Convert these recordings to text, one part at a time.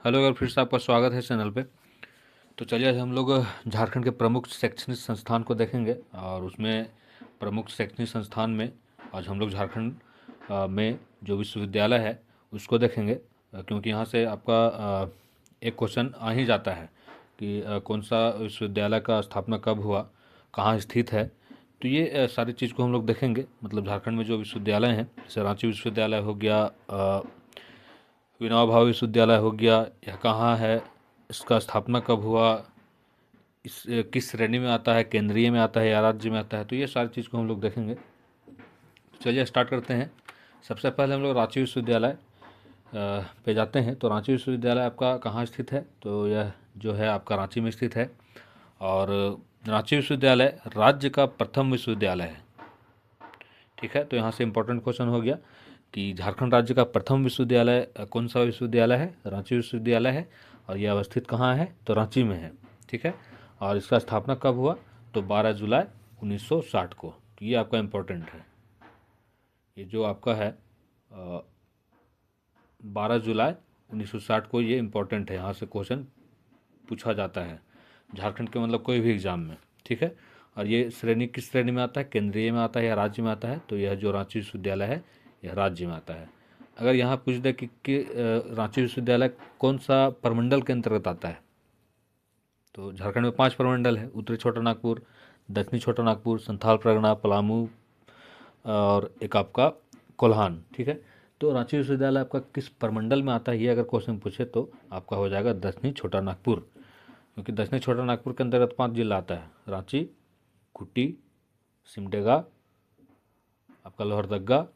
Hello अगर फिर से आपका स्वागत है चैनल पे। तो चलिए आज हम लोग झारखंड के प्रमुख शैक्षणिक संस्थान को देखेंगे और उसमें प्रमुख शैक्षणिक संस्थान में आज हम लोग झारखंड में जो विश्वविद्यालय है उसको देखेंगे। क्योंकि यहाँ से आपका एक क्वेश्चन आ ही जाता है कि कौन सा विश्वविद्यालय का स्थापना कब हुआ, कहाँ स्थित है। तो ये सारी चीज़ को हम लोग देखेंगे। मतलब झारखंड में जो विश्वविद्यालय हैं जैसे रांची विश्वविद्यालय हो गया, विनोबा भावे विश्वविद्यालय हो गया, यह कहाँ है, इसका स्थापना कब हुआ, इस किस श्रेणी में आता है, केंद्रीय में आता है या राज्य में आता है। तो ये सारी चीज़ को हम लोग देखेंगे। तो चलिए स्टार्ट करते हैं। सबसे पहले हम लोग रांची विश्वविद्यालय पे जाते हैं। तो रांची विश्वविद्यालय आपका कहाँ स्थित है, तो यह जो है आपका रांची में स्थित है। और रांची विश्वविद्यालय राज्य का प्रथम विश्वविद्यालय है। ठीक है, तो यहाँ से इम्पोर्टेंट क्वेश्चन हो गया कि झारखंड राज्य का प्रथम विश्वविद्यालय कौन सा विश्वविद्यालय है, रांची विश्वविद्यालय है। और यह अवस्थित कहाँ है, तो रांची में है। ठीक है, और इसका स्थापना कब हुआ, तो 12 जुलाई 1960 को। तो ये आपका इम्पोर्टेंट है, ये जो आपका है 12 जुलाई 1960 को, ये इम्पोर्टेंट है। यहाँ से क्वेश्चन पूछा जाता है झारखंड के मतलब कोई भी एग्जाम में। ठीक है, और ये श्रेणी किस श्रेणी में आता है, केंद्रीय में आता है या राज्य में आता है, तो यह जो रांची विश्वविद्यालय है यह राज्य में आता है। अगर यहाँ पूछ दे कि रांची विश्वविद्यालय कौन सा प्रमंडल के अंतर्गत आता है, तो झारखंड में 5 प्रमंडल है। उत्तरी छोटा नागपुर, दक्षिणी छोटा नागपुर, संथाल परगना, पलामू और एक आपका कोल्हान। ठीक है, तो रांची विश्वविद्यालय आपका किस प्रमंडल में आता है, ये अगर क्वेश्चन पूछे तो आपका हो जाएगा दक्षिणी छोटा नागपुर। क्योंकि दक्षिणी छोटा नागपुर के अंतर्गत 5 जिला आता है, रांची, खूंटी, सिमडेगा, आपका लोहरदग्गा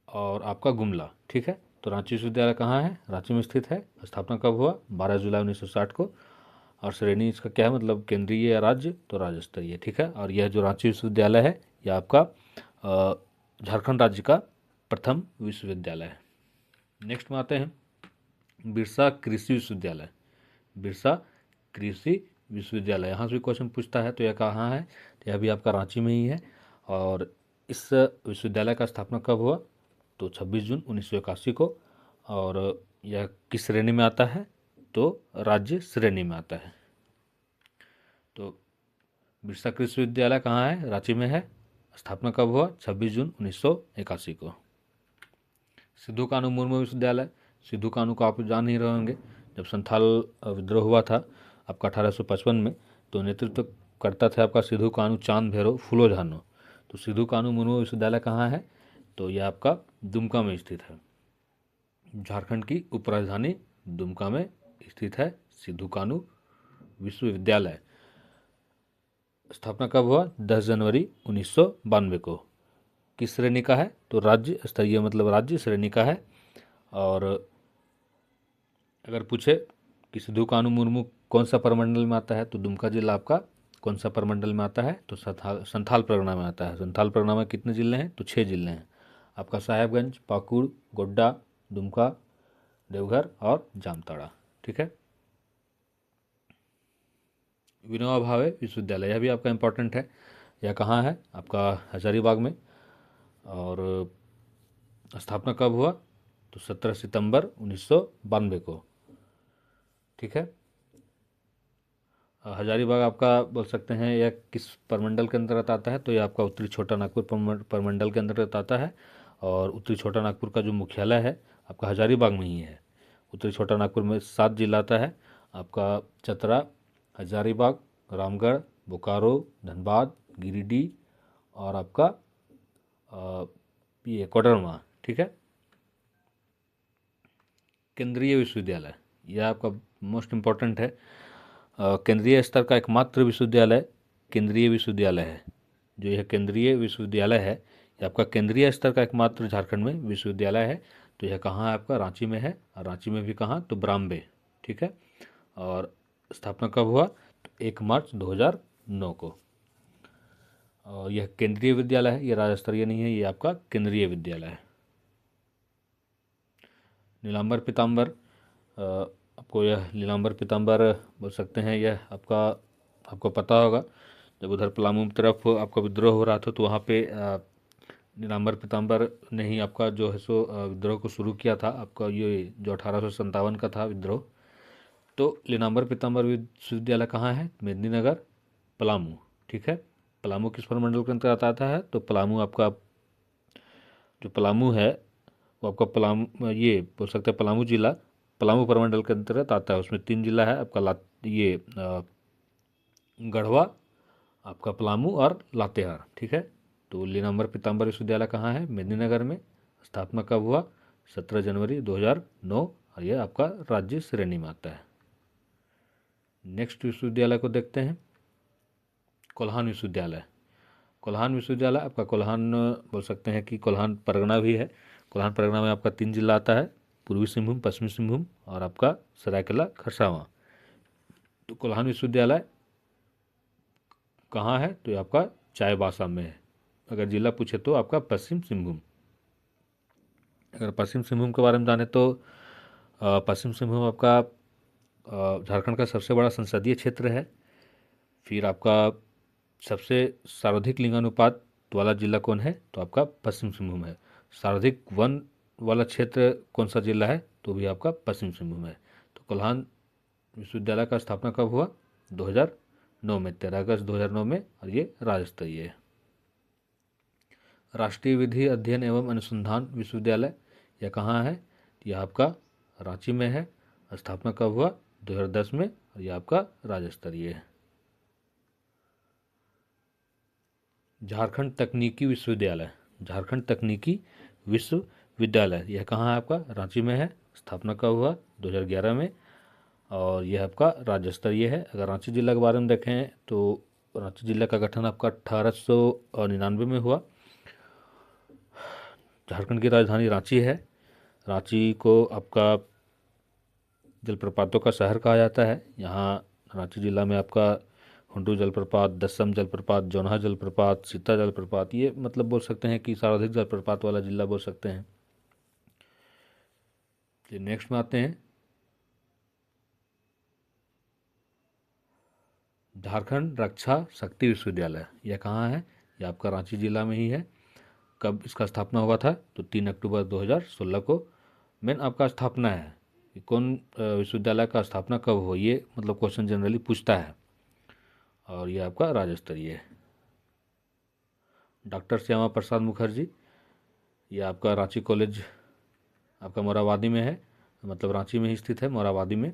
और आपका गुमला। ठीक है, तो रांची विश्वविद्यालय कहाँ है, रांची में स्थित है। स्थापना कब हुआ, 12 जुलाई 1960 को। और श्रेणी इसका क्या है, मतलब केंद्रीय या राज्य, तो राज्य स्तरीय। ठीक है, और यह जो रांची विश्वविद्यालय है यह आपका झारखंड राज्य का प्रथम विश्वविद्यालय है। नेक्स्ट में आते हैं बिरसा कृषि विश्वविद्यालय। बिरसा कृषि विश्वविद्यालय, यहाँ से भी क्वेश्चन पूछता है तो यह कहाँ है, तो यह भी आपका रांची में ही है। और इस विश्वविद्यालय का स्थापना कब हुआ, तो 26 जून 1981 को। और यह किस श्रेणी में आता है, तो राज्य श्रेणी में आता है। तो बिरसा कृषि विश्वविद्यालय कहाँ है, रांची में है। स्थापना कब हुआ, 26 जून 1981 को। सिद्धू कानू मुर्मू विश्वविद्यालय, सिद्धू कानू को आप जान ही रहे होंगे। जब संथाल विद्रोह हुआ था आपका 1855 में, तो नेतृत्व करता था आपका सिद्धू कानू चांद भैरव फूलो झानो। तो सिद्धू कानू मुर्मू विश्वविद्यालय कहाँ है, तो यह आपका दुमका में स्थित है। झारखंड की उपराजधानी दुमका में स्थित है सिद्धू कानू विश्वविद्यालय। स्थापना कब हुआ, 10 जनवरी 1992 को। किस श्रेणी का है, तो राज्य स्तरीय, मतलब राज्य श्रेणी का है। और अगर पूछे कि सिद्धू कानू मुर्मू कौन सा प्रमंडल में आता है, तो दुमका जिला आपका कौन सा प्रमंडल में आता है, तो संथाल परगना में आता है। संथाल परगना में कितने जिले हैं, तो 6 जिले हैं आपका, साहेबगंज, पाकुड़, गोड्डा, दुमका, देवघर और जामताड़ा। ठीक है, विनोबा भावे विश्वविद्यालय, यह भी आपका इम्पोर्टेंट है। यह कहाँ है, आपका हजारीबाग में। और स्थापना कब हुआ, तो 17 सितंबर 1992 को। ठीक है, हजारीबाग आपका बोल सकते हैं यह किस प्रमंडल के अंतर्गत आता है, तो यह आपका उत्तरी छोटा नागपुर प्रमंडल के अंतर्गत आता है। और उत्तरी छोटा नागपुर का जो मुख्यालय है आपका हजारीबाग में ही है। उत्तरी छोटा नागपुर में 7 जिला आता है आपका, चतरा, हजारीबाग, रामगढ़, बोकारो, धनबाद, गिरिडीह और आपका ये कोडरमा। ठीक है, केंद्रीय विश्वविद्यालय, यह आपका मोस्ट इम्पॉर्टेंट है। केंद्रीय स्तर का एकमात्र विश्वविद्यालय केंद्रीय विश्वविद्यालय है। जो यह केंद्रीय विश्वविद्यालय है यह आपका केंद्रीय स्तर का एकमात्र झारखंड में विश्वविद्यालय है। तो यह कहाँ है, आपका रांची में है। और रांची में भी कहाँ, तो ब्राम्बे। ठीक है, और स्थापना कब हुआ, तो 1 मार्च 2009 को। और यह केंद्रीय विद्यालय है, यह राज्य स्तरीय नहीं है, ये आपका केंद्रीय विद्यालय है। नीलांबर पीताम्बर, आपको यह नीलांबर पीताम्बर बोल सकते हैं, यह आपको पता होगा। जब उधर पलामू की तरफ आपका विद्रोह हो रहा था तो वहाँ पे नीलांबर पीताम्बर ने ही आपका जो है सो विद्रोह को शुरू किया था, आपका ये जो 1857 का था विद्रोह। तो नीलांबर पीताम्बर विश्वविद्यालय कहाँ है? मेदिनीनगर, पलामू। ठीक है, पलामू किस प्रमंडल के अंतर्गत आता है? तो पलामू आपका जो पलामू है वो आपका पलामू, ये बोल सकते हैं पलामू जिला पलामू प्रमंडल के अंतर्गत आता है। उसमें 3 जिला है आपका, ये गढ़वा, आपका पलामू और लातेहार। ठीक है, तो नीलांबर पीताम्बर विश्वविद्यालय कहाँ है? मेदिनीनगर में। स्थापना कब हुआ? 17 जनवरी 2009, और यह आपका राज्य श्रेणी में आता है। नेक्स्ट विश्वविद्यालय को देखते हैं, कोल्हान विश्वविद्यालय। कोल्हान विश्वविद्यालय आपका कोल्हान बोल सकते हैं कि कोल्हान परगना भी है। कोल्हान परगना में आपका 3 जिला आता है, पूर्वी सिंहभूम, पश्चिमी सिंहभूम और आपका सरायकेला खरसावां। तो कोल्हान विश्वविद्यालय कहाँ है? तो ये आपका चाईबासा में है। अगर जिला पूछे तो आपका पश्चिम सिंहभूम। अगर पश्चिम सिंहभूम के बारे में जाने तो पश्चिम सिंहभूम आपका झारखंड का सबसे बड़ा संसदीय क्षेत्र है। फिर आपका सबसे सर्वाधिक लिंगानुपात वाला जिला कौन है? तो आपका पश्चिम सिंहभूम है। सर्वाधिक वन वाला क्षेत्र कौन सा जिला है? तो भी आपका पश्चिम सिंहभूम है। तो कोल्हान विश्वविद्यालय का स्थापना कब हुआ? 2009 में, 13 अगस्त 2009 में, और ये राज्य स्तरीय है। राष्ट्रीय विधि अध्ययन एवं अनुसंधान विश्वविद्यालय, यह कहाँ है? यह आपका रांची में है। स्थापना कब हुआ? 2010 में, और यह आपका राज्य स्तरीय है। झारखंड तकनीकी विश्वविद्यालय, झारखंड तकनीकी विश्वविद्यालय, यह कहाँ है? आपका रांची में है। स्थापना कब हुआ? 2011 में, और यह आपका राज्य स्तरीय है। अगर रांची जिला के बारे में देखें तो रांची जिला का गठन आपका 1899 में हुआ। झारखंड की राजधानी रांची है। रांची को आपका जलप्रपातों का शहर कहा जाता है। यहाँ रांची जिला में आपका हुंडू जलप्रपात, दसम जलप्रपात, जौनहा जलप्रपात, सीता जलप्रपात, ये मतलब बोल सकते हैं कि सर्वाधिक जलप्रपात वाला जिला बोल सकते हैं। नेक्स्ट में आते हैं, झारखंड रक्षा शक्ति विश्वविद्यालय, यह कहाँ है? यह आपका रांची जिला में ही है। कब इसका स्थापना हुआ था? तो 3 अक्टूबर 2016 को। मेन आपका स्थापना है कि कौन विश्वविद्यालय का स्थापना कब हुआ, ये मतलब क्वेश्चन जनरली पूछता है, और ये आपका राज्य स्तरीय है। डॉक्टर श्यामा प्रसाद मुखर्जी, ये आपका रांची कॉलेज आपका मोराबादी में है, मतलब रांची में ही स्थित है, मोराबादी में।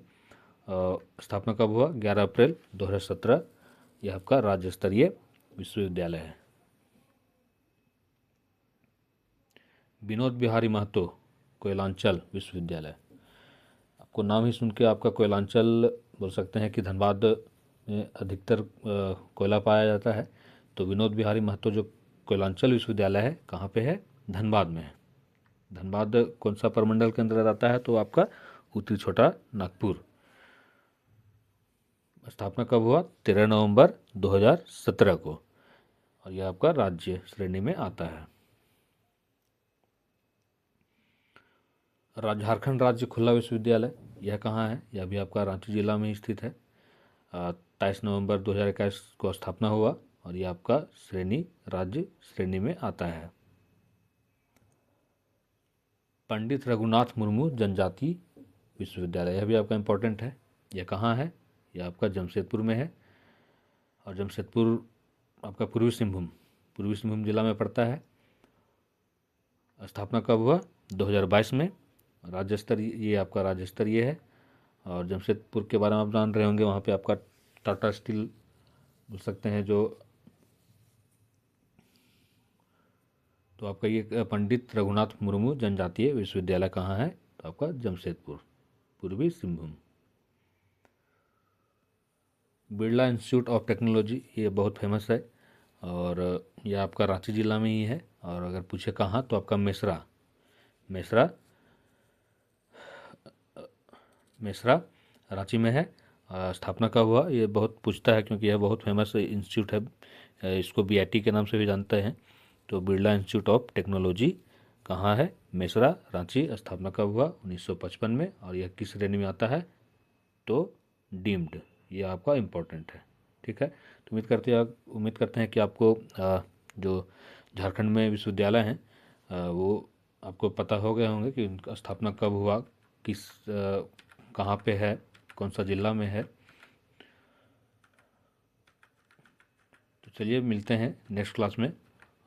स्थापना कब हुआ? 11 अप्रैल 2017। यह आपका राज्य स्तरीय विश्वविद्यालय है। विनोद बिहारी महतो कोयलांचल विश्वविद्यालय, आपको नाम ही सुन के आपका कोयलांचल बोल सकते हैं कि धनबाद में अधिकतर कोयला पाया जाता है। तो विनोद बिहारी महतो जो कोयलांचल विश्वविद्यालय है, कहाँ पे है? धनबाद में है। धनबाद कौन सा प्रमंडल के अंतर्गत आता है? तो आपका उत्तरी छोटा नागपुर। स्थापना कब हुआ? 13 नवंबर 2017 को, और यह आपका राज्य श्रेणी में आता है। झारखंड राज्य खुला विश्वविद्यालय, यह कहाँ है? यह भी आपका रांची जिला में ही स्थित है। 23 नवंबर 2021 को स्थापना हुआ, और यह आपका राज्य श्रेणी में आता है। पंडित रघुनाथ मुर्मू जनजाति विश्वविद्यालय, यह भी आपका इम्पोर्टेंट है। यह कहाँ है? यह आपका जमशेदपुर में है, और जमशेदपुर आपका पूर्वी सिंहभूम जिला में पड़ता है। स्थापना कब हुआ? 2022 में। राज्य स्तरीय, ये आपका राज्य स्तरीय है। और जमशेदपुर के बारे में आप जान रहे होंगे, वहाँ पे आपका टाटा स्टील बोल सकते हैं जो, तो आपका ये पंडित रघुनाथ मुर्मू जनजातीय विश्वविद्यालय कहाँ है? तो आपका जमशेदपुर, पूर्वी Singhbhum. Birla institute of technology, ये बहुत फेमस है, और यह आपका रांची जिला में ही है। और अगर पूछे कहाँ, तो आपका मेसरा रांची में है। स्थापना कब हुआ? ये बहुत पूछता है, क्योंकि यह बहुत फेमस इंस्टीट्यूट है। इसको बीआईटी के नाम से भी जानते हैं। तो बिरला इंस्टीट्यूट ऑफ टेक्नोलॉजी कहाँ है? मेसरा, रांची। स्थापना कब हुआ? 1955 में, और यह किस श्रेणी में आता है? तो डीम्ड, ये आपका इम्पोर्टेंट है। ठीक है, तो उम्मीद करते हैं कि आपको जो झारखंड में विश्वविद्यालय हैं वो आपको पता हो गए होंगे कि उनका स्थापना कब हुआ, किस कहाँ पे है, कौन सा जिला में है। तो चलिए मिलते हैं नेक्स्ट क्लास में।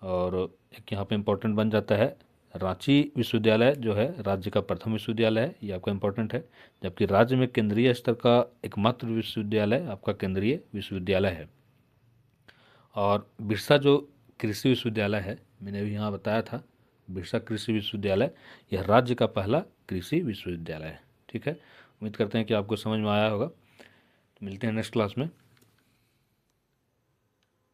और एक यहाँ पे इम्पोर्टेंट बन जाता है, रांची विश्वविद्यालय जो है राज्य का प्रथम विश्वविद्यालय है, ये आपका इम्पोर्टेंट है। जबकि राज्य में केंद्रीय स्तर का एकमात्र विश्वविद्यालय आपका केंद्रीय विश्वविद्यालय है। और बिरसा जो कृषि विश्वविद्यालय है, मैंने अभी यहाँ बताया था, बिरसा कृषि विश्वविद्यालय यह राज्य का पहला कृषि विश्वविद्यालय है। ठीक है, उम्मीद करते हैं कि आपको समझ में आया होगा। तो मिलते हैं नेक्स्ट क्लास में।